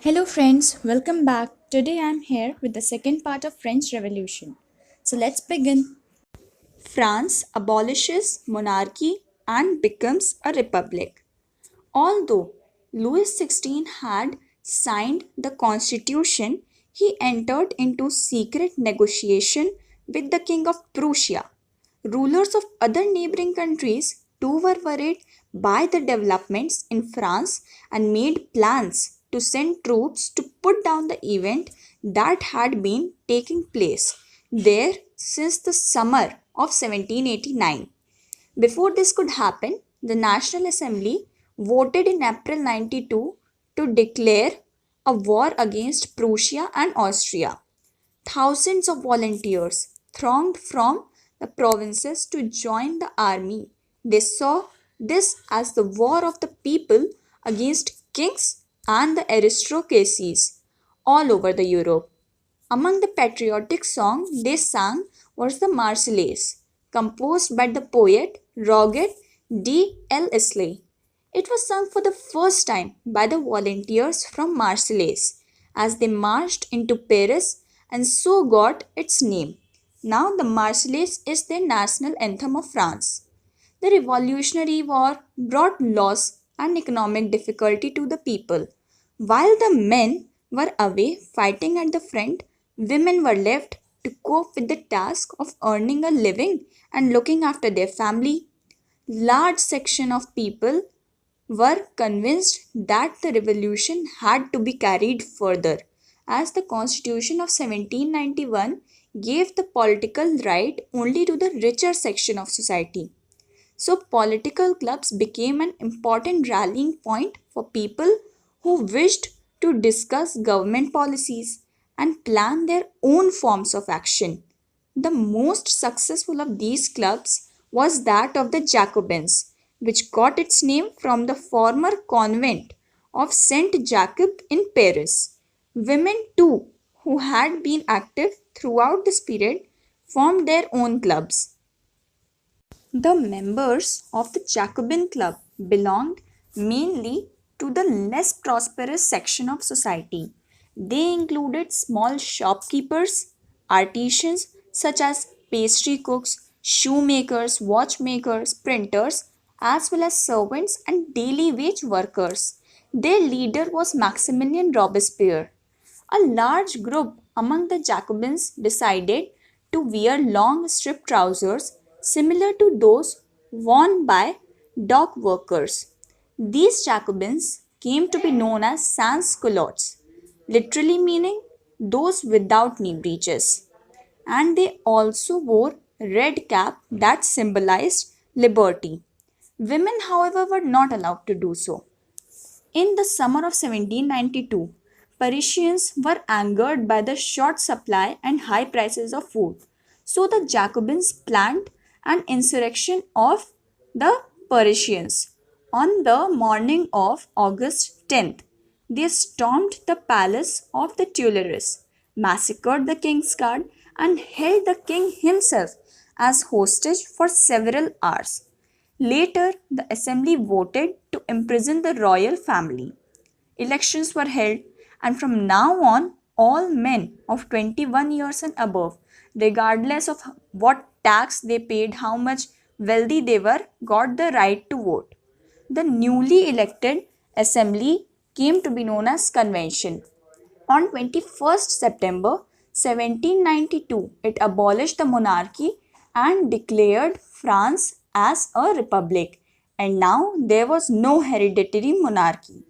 Hello friends, welcome back. Today I'm here with the second part of French Revolution. So let's begin. France abolishes monarchy and becomes a republic. Although Louis XVI had signed the constitution, he entered into secret negotiation with the King of Prussia. Rulers of other neighboring countries too were worried by the developments in France and made plans to send troops to put down the event that had been taking place there since the summer of 1789. Before this could happen, the National Assembly voted in April 92 to declare a war against Prussia and Austria. Thousands of volunteers thronged from the provinces to join the army. They saw this as the war of the people against kings and the aristocracies all over the Europe. Among the patriotic songs they sang was the Marseillaise, composed by the poet Roger de l'Isle. It was sung for the first time by the volunteers from Marseilles as they marched into Paris and so got its name. Now the Marseillaise is the national anthem of France. The Revolutionary War brought loss and economic difficulty to the people. While the men were away fighting at the front, women were left to cope with the task of earning a living and looking after their family. Large section of people were convinced that the revolution had to be carried further, as the Constitution of 1791 gave the political right only to the richer section of society. So, political clubs became an important rallying point for people who wished to discuss government policies and plan their own forms of action. The most successful of these clubs was that of the Jacobins, which got its name from the former convent of Saint Jacob in Paris. Women, too, who had been active throughout this period, formed their own clubs. The members of the Jacobin Club belonged mainly to the less prosperous section of society. They included small shopkeepers, artisans such as pastry cooks, shoemakers, watchmakers, printers, as well as servants and daily wage workers. Their leader was Maximilien Robespierre. A large group among the Jacobins decided to wear long strip trousers similar to those worn by dock workers. These Jacobins came to be known as sans culottes, literally meaning those without knee breeches. And they also wore red cap that symbolized liberty. Women, however, were not allowed to do so. In the summer of 1792, Parisians were angered by the short supply and high prices of food. So the Jacobins planned an insurrection of the Parisians. On the morning of August 10th, they stormed the palace of the Tuileries, massacred the king's guard, and held the king himself as hostage for several hours. Later, the assembly voted to imprison the royal family. Elections were held, and from now on, all men of 21 years and above, regardless of what tax they paid, how much wealthy they were, got the right to vote. The newly elected assembly came to be known as convention. On 21st September 1792, it abolished the monarchy and declared France as a republic, and now there was no hereditary monarchy.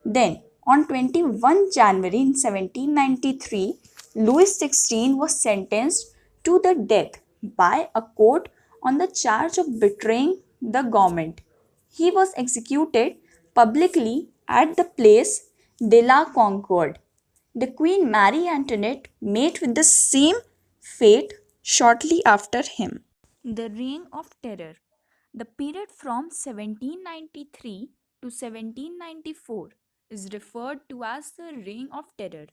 Then, on 21 January 1793, Louis XVI was sentenced to the death by a court on the charge of betraying the government. He was executed publicly at the Place de la Concorde. The Queen Marie Antoinette met with the same fate shortly after him. The Reign of Terror. The period from 1793 to 1794 is referred to as the Reign of Terror.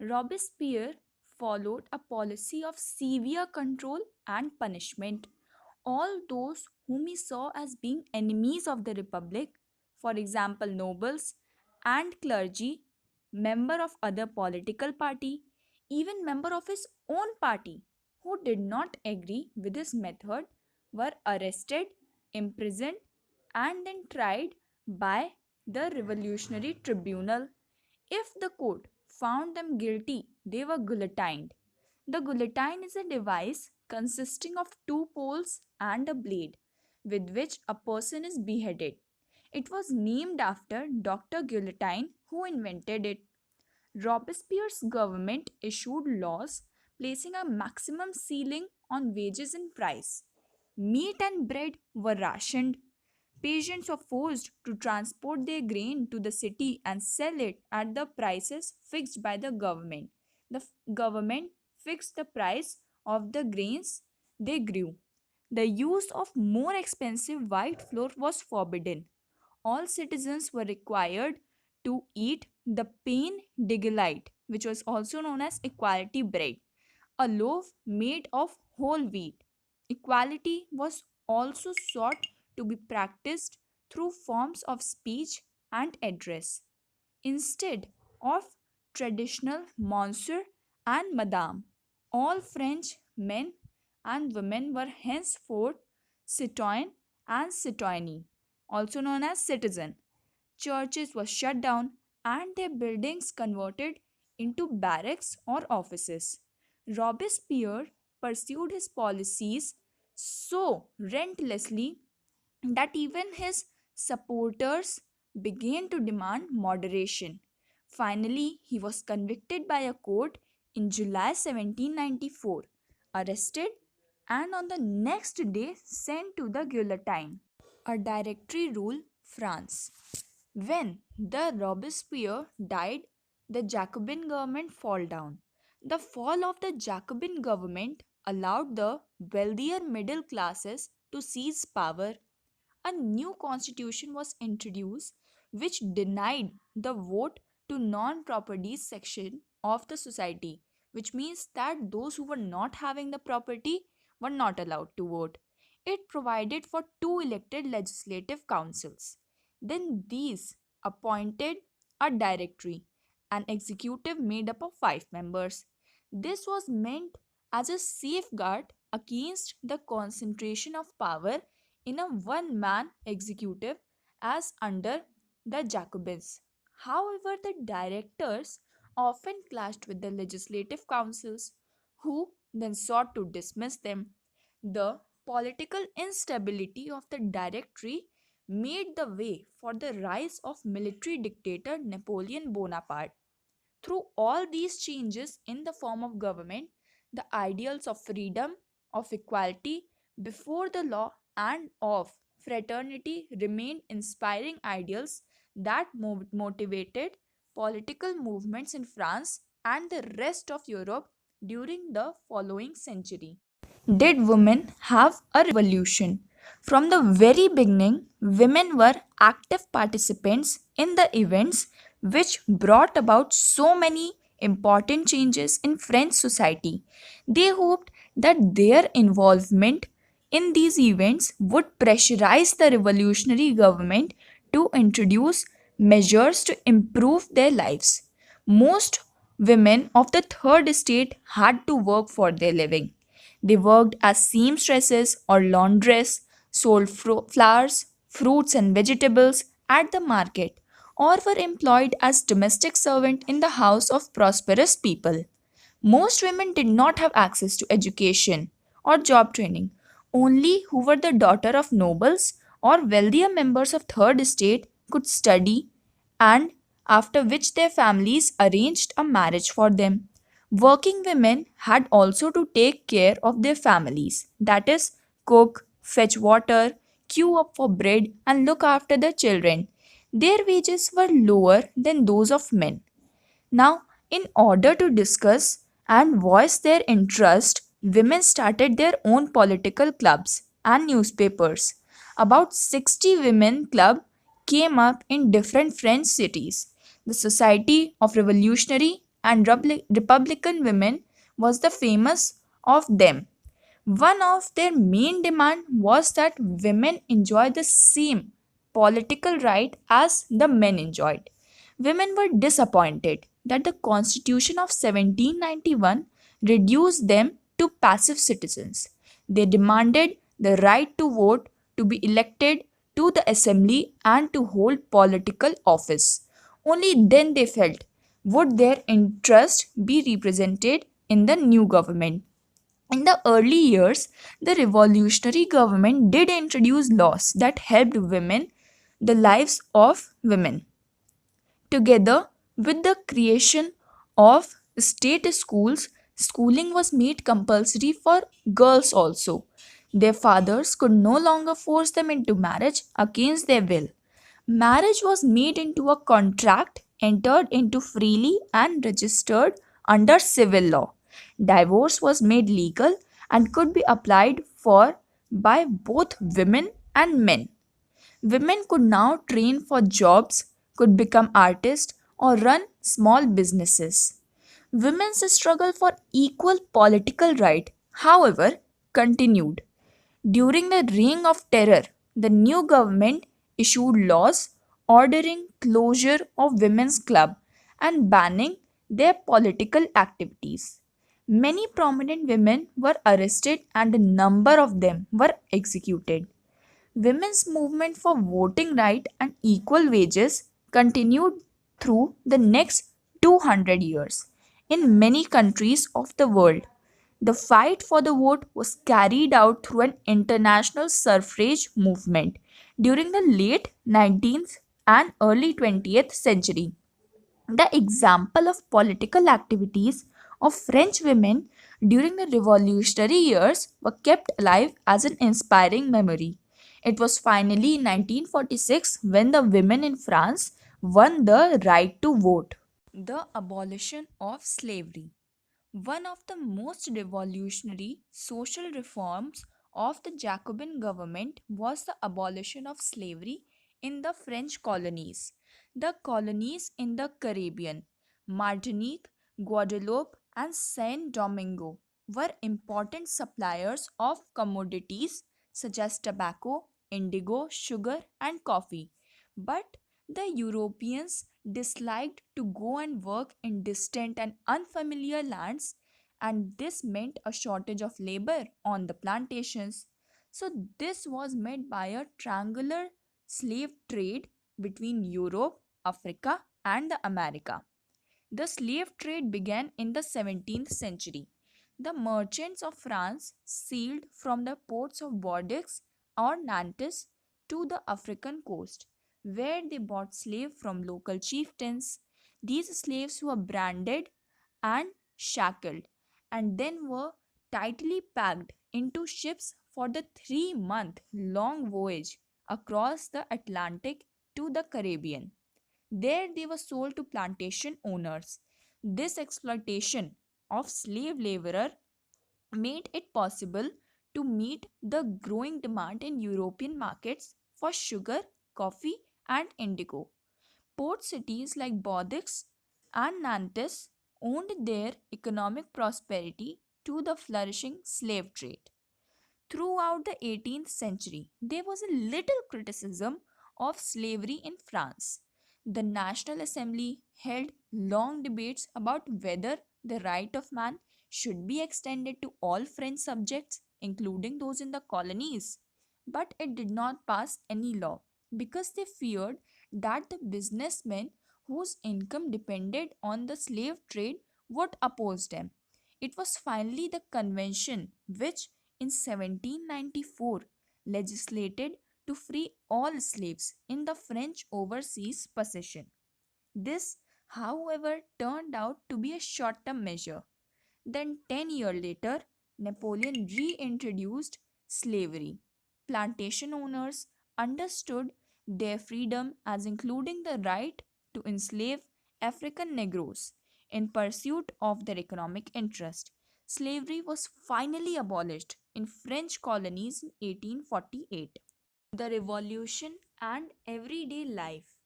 Robespierre followed a policy of severe control and punishment. All those whom he saw as being enemies of the Republic, for example, nobles and clergy, member of other political party, even member of his own party who did not agree with his method were arrested, imprisoned, and then tried by the Revolutionary Tribunal. If the court found them guilty, they were guillotined. The guillotine is a device consisting of two poles and a blade with which a person is beheaded. It was named after Dr. Guillotine, who invented it. Robespierre's government issued laws placing a maximum ceiling on wages and price. Meat and bread were rationed. Peasants were forced to transport their grain to the city and sell it at the prices fixed by the government. Government fixed the price of the grains they grew. The use of more expensive white flour was forbidden. All citizens were required to eat the pain digilite, which was also known as equality bread, a loaf made of whole wheat. Equality was also sought to be practiced through forms of speech and address instead of traditional monsieur and madame. All French men and women were henceforth citoyen and citoyenne, also known as citizen. Churches were shut down and their buildings converted into barracks or offices. Robespierre pursued his policies so relentlessly that even his supporters began to demand moderation. Finally, he was convicted by a court in July 1794, arrested, and on the next day sent to the guillotine. A directory rule, France. When the Robespierre died, the Jacobin government fell down. The fall of the Jacobin government allowed the wealthier middle classes to seize power. A new constitution was introduced which denied the vote to non-property section of the society, which means that those who were not having the property were not allowed to vote. It provided for two elected legislative councils. Then these appointed a directory, an executive made up of 5 members. This was meant as a safeguard against the concentration of power in a one man executive as under the Jacobins. However, the directors often clashed with the legislative councils, who then sought to dismiss them. The political instability of the directory made the way for the rise of military dictator Napoleon Bonaparte. Through all these changes in the form of government, the ideals of freedom, of equality before the law, and of fraternity remained inspiring ideals that motivated political movements in France and the rest of Europe during the following century. Did women have a revolution? From the very beginning, women were active participants in the events which brought about so many important changes in French society. They hoped that their involvement in these events would pressurize the revolutionary government to introduce measures to improve their lives. Most women of the third estate had to work for their living. They worked as seamstresses or laundress, sold flowers, fruits, and vegetables at the market, or were employed as domestic servant in the house of prosperous people. Most women did not have access to education or job training. Only who were the daughter of nobles or wealthier members of third estate could study, and after which their families arranged a marriage for them. Working women had also to take care of their families, that is, cook, fetch water, queue up for bread, and look after the children. Their wages were lower than those of men. Now, in order to discuss and voice their interest, women started their own political clubs and newspapers. About 60 women clubs came up in different French cities. The Society of Revolutionary and Republican Women was the famous of them. One of their main demand was that women enjoy the same political right as the men enjoyed. Women were disappointed that the Constitution of 1791 reduced them to passive citizens. They demanded the right to vote, to be elected to the assembly, and to hold political office. Only then they felt would their interest be represented in the new government. In the early years, the revolutionary government did introduce laws that helped women, the lives of women. Together with the creation of state schools, schooling was made compulsory for girls also. Their fathers could no longer force them into marriage against their will. Marriage was made into a contract entered into freely and registered under civil law. Divorce was made legal and could be applied for by both women and men. Women could now train for jobs, could become artists, or run small businesses. Women's struggle for equal political right, however, continued. During the Reign of Terror, the new government issued laws ordering closure of women's clubs and banning their political activities. Many prominent women were arrested and a number of them were executed. Women's movement for voting right and equal wages continued through the next 200 years. In many countries of the world, the fight for the vote was carried out through an international suffrage movement during the late 19th and early 20th century. The example of political activities of French women during the revolutionary years were kept alive as an inspiring memory. It was finally in 1946 when the women in France won the right to vote. The abolition of slavery. One of the most revolutionary social reforms of the Jacobin government was the abolition of slavery in the French colonies. The colonies in the Caribbean, Martinique, Guadeloupe, and Saint Domingo were important suppliers of commodities such as tobacco, indigo, sugar, and coffee. But the Europeans disliked to go and work in distant and unfamiliar lands, and this meant a shortage of labor on the plantations. So, this was made by a triangular slave trade between Europe, Africa, and the America. The slave trade began in the 17th century. The merchants of France sailed from the ports of Bordeaux or Nantes to the African coast, where they bought slaves from local chieftains. These slaves were branded and shackled and then were tightly packed into ships for the 3-month long voyage across the Atlantic to the Caribbean. There they were sold to plantation owners. This exploitation of slave laborer made it possible to meet the growing demand in European markets for sugar, coffee, and indigo. Port cities like Bordeaux and Nantes owed their economic prosperity to the flourishing slave trade. Throughout the 18th century, there was a little criticism of slavery in France. The National Assembly held long debates about whether the right of man should be extended to all French subjects, including those in the colonies. But it did not pass any law because they feared that the businessmen whose income depended on the slave trade would oppose them. It was finally the convention which in 1794 legislated to free all slaves in the French overseas possession. This, however, turned out to be a short term measure. Then, 10 years later, Napoleon reintroduced slavery. Plantation owners understood their freedom as including the right to enslave African Negroes in pursuit of their economic interest. Slavery was finally abolished in French colonies in 1848. The Revolution and Everyday Life.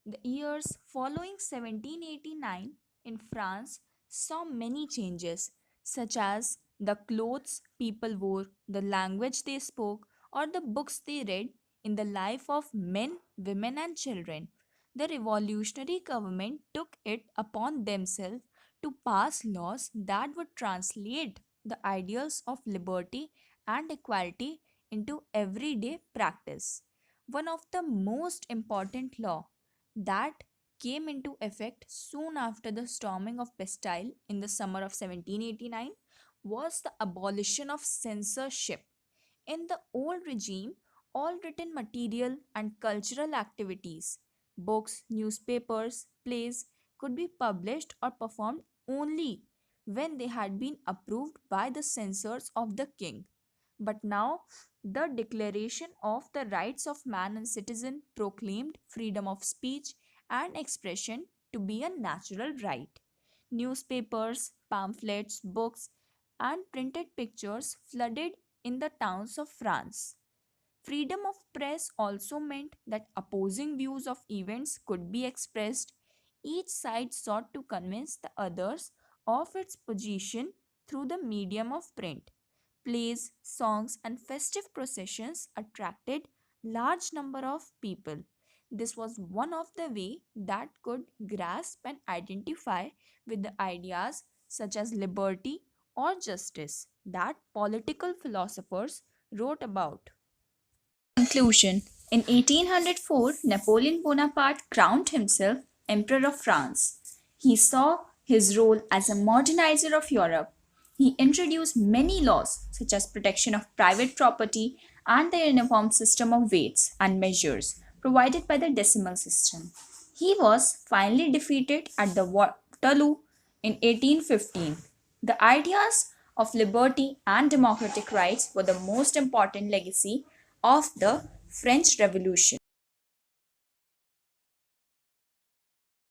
The years following 1789 in France saw many changes, such as the clothes people wore, the language they spoke, or the books they read in the life of men, women, and children. the revolutionary government took it upon themselves to pass laws that would translate the ideals of liberty and equality into everyday practice. One of the most important law that came into effect soon after the storming of Bastille in the summer of 1789 was the abolition of censorship. In the old regime, all written material and cultural activities, books, newspapers, plays, could be published or performed only when they had been approved by the censors of the king. But now, the Declaration of the Rights of Man and Citizen proclaimed freedom of speech and expression to be a natural right. Newspapers, pamphlets, books, and printed pictures flooded in the towns of France. Freedom of press also meant that opposing views of events could be expressed. Each side sought to convince the others of its position through the medium of print. Plays, songs, and festive processions attracted large number of people. This was one of the way that could grasp and identify with the ideas such as liberty or justice that political philosophers wrote about. Conclusion. In 1804, Napoleon Bonaparte crowned himself Emperor of France. He saw his role as a modernizer of Europe. He introduced many laws, such as protection of private property and the uniform system of weights and measures provided by the decimal system. He was finally defeated at the Waterloo in 1815. The ideas of liberty and democratic rights were the most important legacy of the French Revolution.